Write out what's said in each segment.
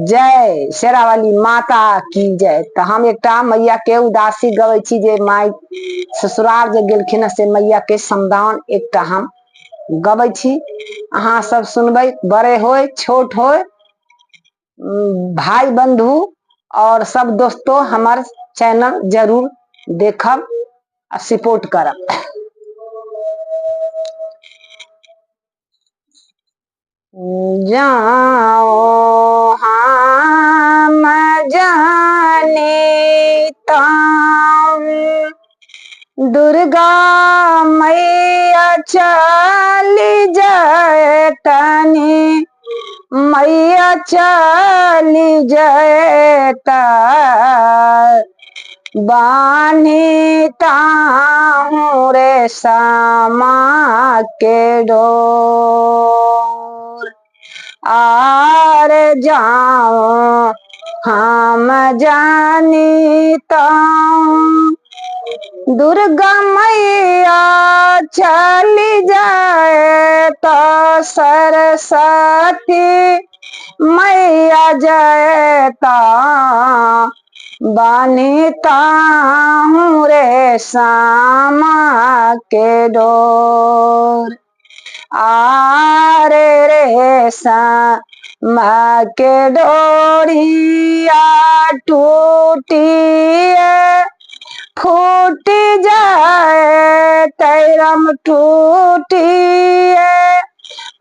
जय शेरा वाली माता की जय। तो हम एक मैया के उदासी गवे छी जे माई ससुराल जे गेलखिन से मैया के समदान एक हम गवे छी। अहाँ सब सुनबे, बड़े होए छोट होए, भाई बंधु और सब दोस्तों हमार चैनल जरूर देखब, सपोर्ट करब। जाओ हम जाने ताम, दुर्गा मैया चली जाए तनी, मैया चली जाए बानी ताहूँ रे सामा के डोर। आर जाओ हम जानी ताऊं, दुर्गा मैया चली जाए तो सरस्वती मैया जयता बानीता हूँ रे सामा के डोर। आरे रे सामा के डोरिया टूटी फूट जाए तैरम टूटी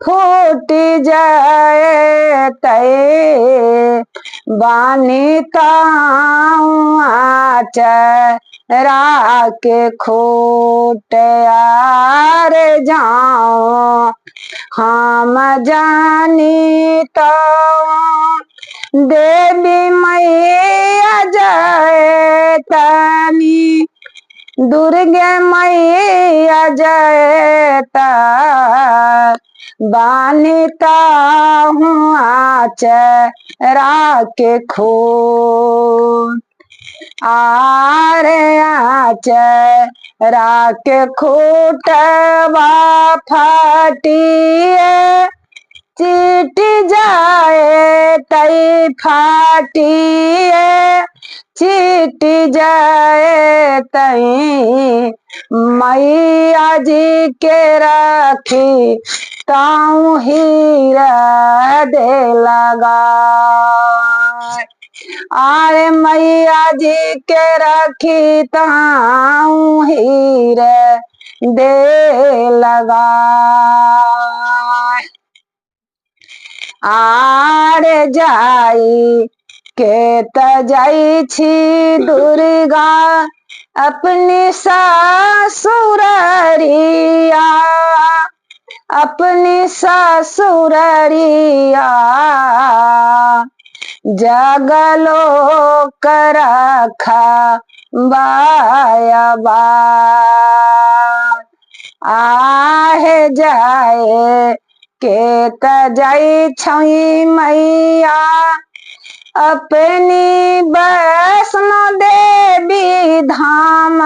फूट जाए तै बानीता चरा के खोट। यार जाओ हम जानी तो देवी मैया जय तनी, दुर्गे मैया जयता बानीता हूँ चरा के खोट। आरे चरा के खोटवा फाटिए चिट जाए तई फाटिए चिट जाए तई मैया जी के रखी ताऊ हीरा दे लगा। आरे मैया जी के रखी ताऊ हीरे दे लगा। आरे जाई के जाई छी दुर्गा अपनी ससुररिया, अपनी ससुररिया जगलो कर बाया बा। आहे जाए के जाई छई मैया अपनी वैष्णो देवी धाम,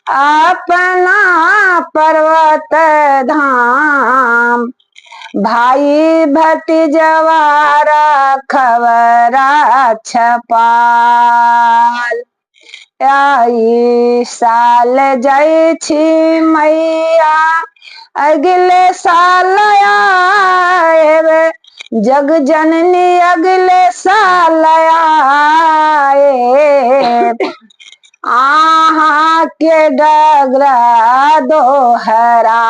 अपना पर्वत धाम भाई भतीजवारा खबरा छपाल। आई साल जाई छी मैया अगले साल आए जग जननी अगले साल आए। आहा के डगरा दोहरा